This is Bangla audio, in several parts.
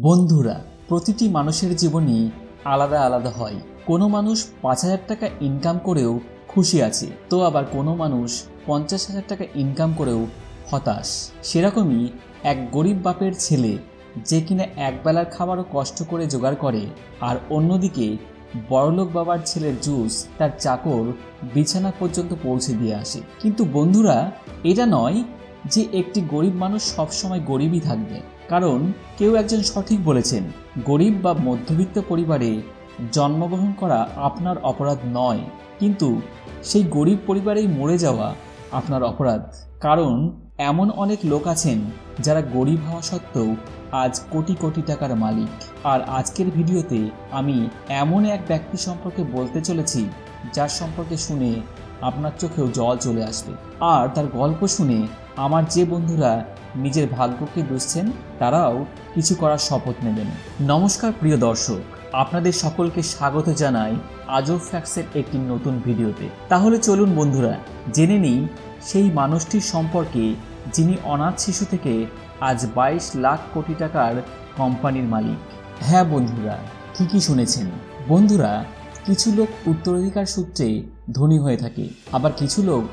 বন্ধুরা, প্রতিটি মানুষের জীবনই আলাদা আলাদা হয়। কোনো মানুষ ৫,০০০ টাকা ইনকাম করেও খুশি আছে, তো আবার কোনো মানুষ ৫০,০০০ টাকা ইনকাম করেও হতাশ। সেরকমই এক গরিব বাপের ছেলে, যে কিনা একবেলার খাবারও কষ্ট করে জোগাড় করে, আর অন্যদিকে বড়লোক বাবার ছেলের জুস তার চাকর বিছানা পর্যন্ত পৌঁছে দিয়ে আসে। কিন্তু বন্ধুরা, এটা নয় যে একটি গরিব মানুষ সবসময় গরিবই থাকবে। কারণ কেউ একজন সঠিক বলেছেন, গরিব বা মধ্যবিত্ত পরিবারে জন্মগ্রহণ করা আপনার অপরাধ নয়, কিন্তু সেই গরিব পরিবারেই মরে যাওয়া আপনার অপরাধ। কারণ এমন অনেক লোক আছেন যারা গরিব হওয়া সত্ত্বেও আজ কোটি কোটি টাকার মালিক। আর আজকের ভিডিওতে আমি এমন এক ব্যক্তি সম্পর্কে বলতে চলেছি, যার সম্পর্কে শুনে আপনার চোখেও জল চলে আসবে। আর তার গল্প শুনে আমার যে বন্ধুরা নিজের ভাগ্যকে দুষছেন, তারাও কিছু করার শপথ নেবেন। নমস্কার প্রিয় দর্শক, আপনাদের সকলকে স্বাগত জানাই আজব ফ্যাক্টসের একটি নতুন ভিডিওতে। তাহলে চলুন বন্ধুরা, জেনে নিই সেই মানুষটির সম্পর্কে, যিনি অনাথ শিশু থেকে আজ ২২ লাখ কোটি টাকার কোম্পানির মালিক। হ্যাঁ বন্ধুরা, ঠিকই শুনেছেন। বন্ধুরা, কিছু লোক উত্তরাধিকার সূত্রে ধনী হয়ে থাকে, আবার কিছু লোক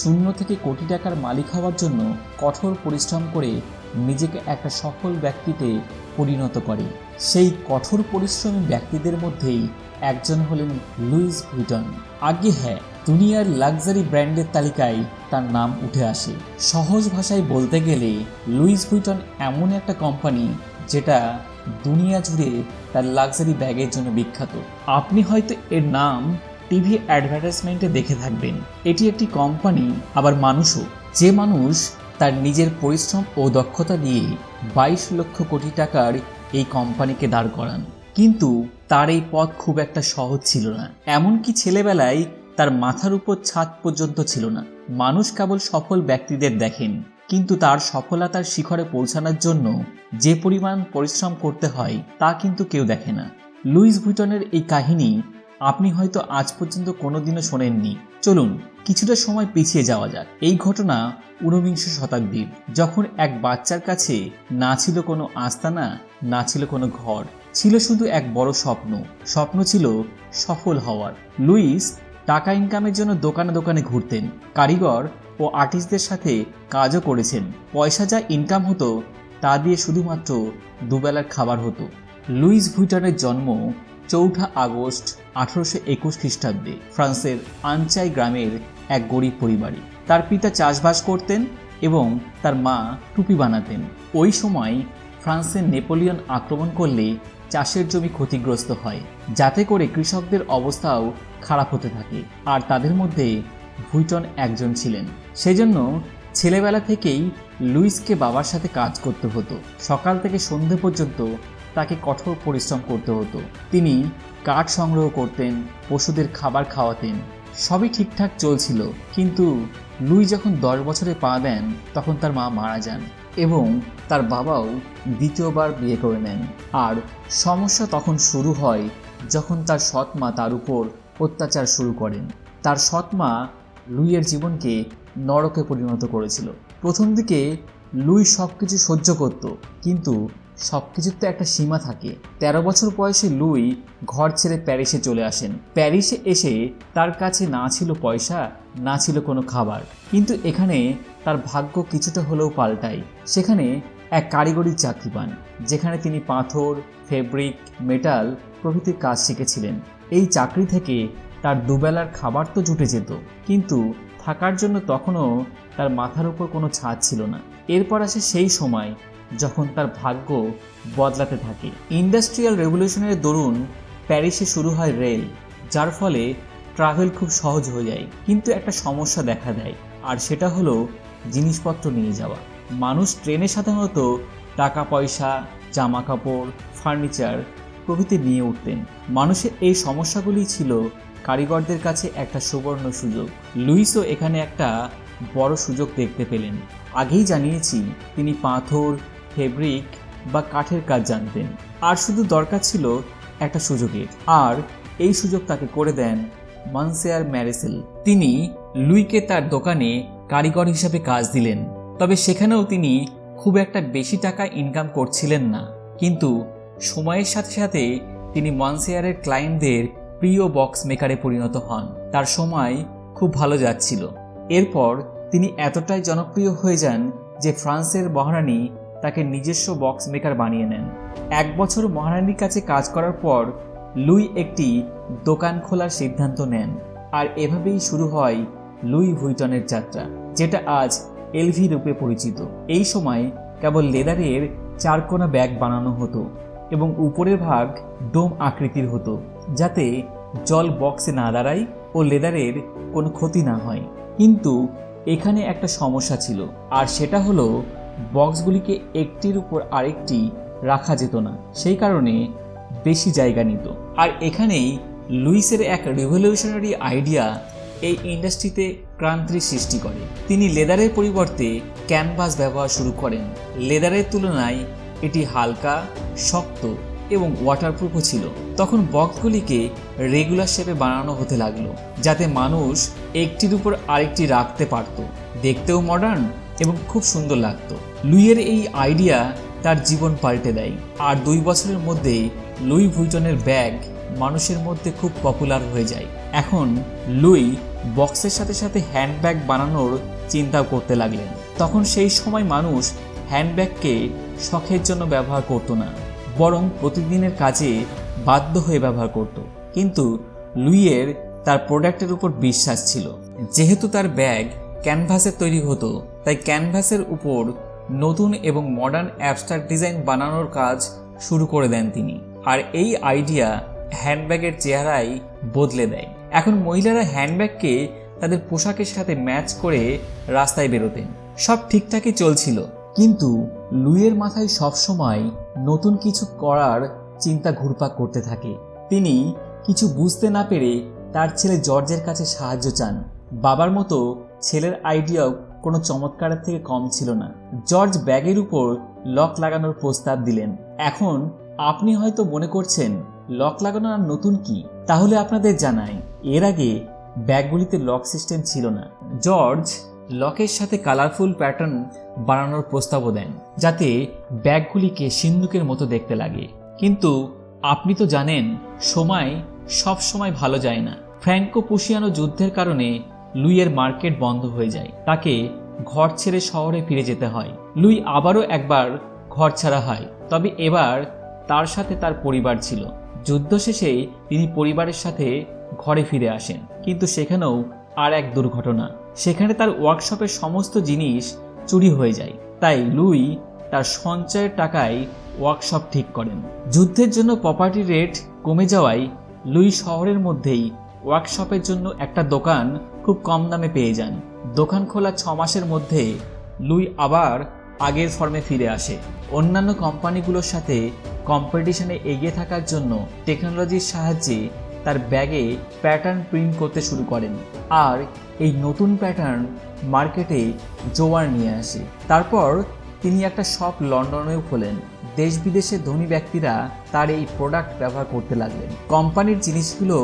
শূন্য থেকে কোটি টাকার মালিক হওয়ার জন্য কঠোর পরিশ্রম করে নিজেকে একটা সফল ব্যক্তিতে পরিণত করে। সেই কঠোর পরিশ্রমী ব্যক্তিদের মধ্যেই একজন হলেন লুইস ভিটন। আগে হ্যাঁ, দুনিয়ার লাক্সারি ব্র্যান্ডের তালিকায় তার নাম উঠে আসে। সহজ ভাষায় বলতে গেলে লুইস ভিটন এমন একটা কোম্পানি যেটা দুনিয়া জুড়ে তার লাক্সারি ব্যাগের জন্য বিখ্যাত। আপনি হয়তো এর নাম টিভি অ্যাডভার্টাইজমেন্টে দেখে থাকবেন। এটি একটি কোম্পানি, আবার মানুষও, যে মানুষ তার নিজের পরিশ্রম ও দক্ষতা দিয়ে ২২ লক্ষ কোটি টাকার এই কোম্পানিকে দাঁড় করান। কিন্তু তার এই পথ খুব একটা সহজ ছিল না। এমনকি ছেলেবেলায় তার মাথার উপর ছাদ পর্যন্ত ছিল না। মানুষ কেবল সফল ব্যক্তিদের দেখেন, কিন্তু তার সফলতার শিখরে পৌঁছানোর জন্য যে পরিমাণ পরিশ্রম করতে হয় তা কিন্তু কেউ দেখে না। লুইস ভিটনের এই কাহিনী আপনি হয়তো আজ পর্যন্ত কোনোদিনও শোনেননি। চলুন কিছুটা সময় পিছিয়ে যাওয়া যাক। এই ঘটনা ১৯ শতাব্দীর, যখন এক বাচ্চার কাছে না ছিল কোনো আস্তানা, না ছিল কোনো ঘর, ছিল শুধু এক বড় স্বপ্ন। স্বপ্ন ছিল সফল হওয়ার। লুইস টাকা ইনকামের জন্য দোকানে দোকানে ঘুরতেন, কারিগর ও আর্টিস্টদের সাথে কাজও করেছেন। পয়সা যা ইনকাম হতো তা দিয়ে শুধুমাত্র দুবেলার খাবার হতো। লুইস ভিটনের জন্ম ৪ আগস্ট ১৮২১ খ্রিস্টাব্দে ফ্রান্সের আনচাই গ্রামের এক গরিব পরিবারে। তার পিতা চাষবাস করতেন এবং তার মা টুপি বানাতেন। ওই সময় ফ্রান্সের নেপোলিয়ন আক্রমণ করলে চাষের জমি ক্ষতিগ্রস্ত হয়, যাতে করে কৃষকদের অবস্থাও খারাপ হতে থাকে। আর তাদের মধ্যে ভিটন একজন ছিলেন। সেজন্য ছেলেবেলা থেকেই লুইসকে বাবার সাথে কাজ করতে হতো। সকাল থেকে সন্ধে পর্যন্ত তাকে কঠোর পরিশ্রম করতে হতো। তিনি কাঠ সংগ্রহ করতেন, পশুদের খাবার খাওয়াতেন, সবই ঠিকঠাক চলছিল। কিন্তু লুই যখন ১০ বছরে পা দেন, তখন তার মা মারা যান এবং তার বাবাও দ্বিতীয়বার বিয়ে করে নেন। আর সমস্যা তখন শুরু হয় যখন তার সৎ মা তার উপর অত্যাচার শুরু করেন। তার সৎ মা লুইয়ের জীবনকে নরকে পরিণত করেছিল। প্রথম দিকে লুই সব কিছু সহ্য করত, কিন্তু সব কিছুর তো একটা সীমা থাকে। ১৩ বছর বয়সে লুই ঘর ছেড়ে প্যারিসে চলে আসেন। প্যারিসে এসে তার কাছে না ছিল পয়সা, না ছিল কোনো খাবার। কিন্তু এখানে তার ভাগ্য কিছুটা হলেও পাল্টায়। সেখানে এক কারিগরির চাকরি পান, যেখানে তিনি পাথর, ফেব্রিক, মেটাল প্রভৃতির কাজ শিখেছিলেন। এই চাকরি থেকে তার দুবেলার খাবার তো জুটে যেত, কিন্তু থাকার জন্য তখনও তার মাথার উপর কোনো ছাদ ছিল না। এরপর আসে সেই সময় যখন তার ভাগ্য বদলাতে থাকে। ইন্ডাস্ট্রিয়াল রেভলিউশনের দরুন প্যারিসে শুরু হয় রেল, যার ফলে ট্রাভেল খুব সহজ হয়ে যায়। কিন্তু একটা সমস্যা দেখা দেয়, আর সেটা হলো জিনিসপত্র নিয়ে যাওয়া। মানুষ ট্রেনে সাধারণত টাকা পয়সা, জামা কাপড়, ফার্নিচার প্রভৃতি নিয়ে উঠতেন। মানুষের এই সমস্যাগুলি ছিল কারিগরদের কাছে একটা সুবর্ণ সুযোগ। লুইসও এখানে একটা বড় সুযোগ দেখতে পেলেন। আগেই জানিয়েছি, তিনি পাথর, ফেব্রিক বা কাঠের কাজ জানতেন, আর শুধু দরকার ছিল একটা সুযোগের। আর এই সুযোগ তাকে করে দেন মনসিয়ার ম্যারেসেল। তিনি লুইকে তার দোকানে কারিগর হিসাবে কাজ দিলেন। তবে সেখানেও তিনি খুব একটা বেশি টাকা ইনকাম করছিলেন না। কিন্তু সময়ের সাথে সাথে তিনি মনসেয়ারের ক্লায়েন্টদের প্রিয় বক্স মেকারে পরিণত হন। তার সময় খুব ভালো যাচ্ছিল। এরপর তিনি এতটাই জনপ্রিয় হয়ে যান যে ফ্রান্সের মহারানী তাকে নিজস্ব বক্স মেকার বানিয়ে নেন। 1 বছর মহারানীর কাছে কাজ করার পর লুই একটি দোকান খোলার সিদ্ধান্ত নেন, আর এভাবেই শুরু হয় লুই ভুইটনের যাত্রা, যেটা আজ এলভি রূপে পরিচিত। এই সময় কেবল লেদারের 4 কোনা ব্যাগ বানানো হতো এবং উপরের ভাগ ডোম আকৃতির হতো, যাতে জল বক্সে না দাঁড়ায় ও লেদারের কোনো ক্ষতি না হয়। কিন্তু এখানে একটা সমস্যা ছিল, আর সেটা হলো বক্সগুলিকে একটির উপর আরেকটি রাখা যেত না, সেই কারণে বেশি জায়গা নিত। আর এখানেই লুইসের এক রিভলিউশনারি আইডিয়া এই ইন্ডাস্ট্রিতে ক্রান্তির সৃষ্টি করে। তিনি লেদারের পরিবর্তে ক্যানভাস ব্যবহার শুরু করেন। লেদারের তুলনায় এটি হালকা, শক্ত এবং ওয়াটারপ্রুফও ছিল। তখন বক্সগুলিকে রেগুলার শেপে বানানো হতে লাগলো, যাতে মানুষ একটির উপর আরেকটি রাখতে পারত। দেখতেও মডার্ন এবং খুব সুন্দর লাগতো। লুইয়ের এই আইডিয়া তার জীবন পাল্টে দেয়, আর 2 বছরের মধ্যে লুই ভুইটনের ব্যাগ মানুষের মধ্যে খুব পপুলার হয়ে যায়। এখন লুই বক্সের সাথে সাথে হ্যান্ডব্যাগ বানানোর চিন্তাও করতে লাগলেন। তখন সেই সময় মানুষ হ্যান্ডব্যাগকে শখের জন্য ব্যবহার করত না, বরং প্রতিদিনের কাজে বাধ্য হয়ে ব্যবহার করত। কিন্তু লুইয়ের তার প্রোডাক্টের উপর বিশ্বাস ছিল। যেহেতু তার ব্যাগ ক্যানভাসের তৈরি হতো, তাই ক্যানভাসের উপর নতুন এবং মডার্ন অ্যাবস্ট্রাক্ট ডিজাইন বানানোর কাজ শুরু করে দেন তিনি। আর এই আইডিয়া হ্যান্ডব্যাগের চেহারাই বদলে দেয়। এখন মহিলারা হ্যান্ডব্যাগকে তাদের পোশাকের সাথে ম্যাচ করে রাস্তায় বেরোতেন। সব ঠিকঠাকই চলছিল, কিন্তু লুইয়ের মাথায় সবসময় নতুন কিছু করার চিন্তা ঘুরপাক করতে থাকে। তিনি কিছু বুঝতে না পেরে তার ছেলে জর্জের কাছে সাহায্য চান। বাবার মতো ছেলের আইডিয়াও কোনো চমৎকারের থেকে কম ছিল না। জর্জ ব্যাগের উপর লক লাগানোর প্রস্তাব দিলেন। এখন আপনি হয়তো মনে করছেন লক লাগানো আর নতুন কি? তাহলে আপনাদের জানাই, এর আগে ব্যাগগুলিতে লক সিস্টেম ছিল না। জর্জ লকের সাথে কালারফুল প্যাটার্ন বানানোর প্রস্তাবও দেন, যাতে ব্যাগগুলিকে সিন্দুকের মতো দেখতে লাগে। কিন্তু আপনি তো জানেন, সময় সব সময় ভালো যায় না। ফ্র্যাঙ্কো পুশিয়ানো যুদ্ধের কারণে লুইয়ের মার্কেট বন্ধ হয়ে যায়। তাকে ঘর ছেড়ে শহরে ফিরে যেতে হয়। লুই আবারও একবার ঘর ছাড়া হয়, তবে এবার তার সাথে তার পরিবার ছিল। যুদ্ধ শেষে তিনি পরিবারের সাথে ঘরে ফিরে আসেন, কিন্তু সেখানেও আর এক দুর্ঘটনা। সেখানে তার ওয়ার্কশপের সমস্ত জিনিস চুরি হয়ে যায়। তাই লুই তার সঞ্চয়ের টাকায় ওয়ার্কশপ ঠিক করেন। যুদ্ধের জন্য প্রপার্টি রেট কমে যাওয়ায় লুই শহরের মধ্যেই ওয়ার্কশপের জন্য একটা দোকান খুব কম দামে পেয়ে যান। দোকান খোলা 6 মাসের মধ্যে লুই আবার আগের ফর্মে ফিরে আসে। অন্যান্য কোম্পানিগুলোর সাথে কম্পিটিশনে এগিয়ে থাকার জন্য টেকনোলজির সাহায্যে তার ব্যাগে প্যাটার্ন প্রিন্ট করতে শুরু করেন, আর এই নতুন প্যাটার্ন মার্কেটে জোয়ার নিয়ে আসে। তারপর তিনি একটা শপ লন্ডনেও খোলেন। দেশ বিদেশের ধনী ব্যক্তিরা তার এই প্রোডাক্ট ব্যবহার করতে লাগলেন। কোম্পানির জিনিসগুলো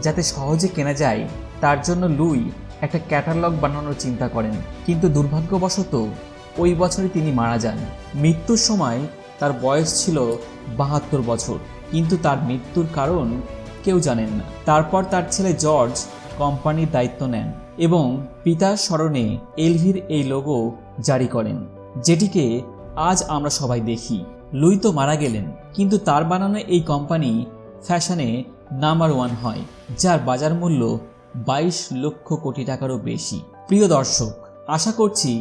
যাতে সহজে কেনা যায়, তার জন্য লুই একটা ক্যাটালগ বানানোর চিন্তা করেন। কিন্তু দুর্ভাগ্যবশত ওই বছরই তিনি মারা যান। মৃত্যুর সময় তার বয়স ছিল 72 বছর, কিন্তু তার মৃত্যুর কারণ কেউ জানেন না। তারপর তার ছেলে জর্জ কোম্পানির দায়িত্ব নেন এবং পিতার স্মরণে এলভির এই লোগো জারি করেন, যেটিকে আজ আমরা সবাই দেখি। লুই তো মারা গেলেন, কিন্তু তার বানানো এই কোম্পানি ফ্যাশনে নাম্বার 1 হয়, যার বাজার মূল্য 22 লক্ষ কোটি টাকারও বেশি। প্রিয় দর্শক, আশা করছি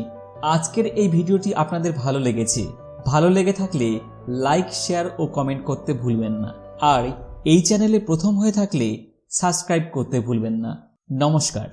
আজকের এই ভিডিওটি আপনাদের ভালো লেগেছে। ভালো লেগে থাকলে লাইক, শেয়ার ও কমেন্ট করতে ভুলবেন না। আর এই চ্যানেলে প্রথম হয়ে থাকলে সাবস্ক্রাইব করতে ভুলবেন না। নমস্কার।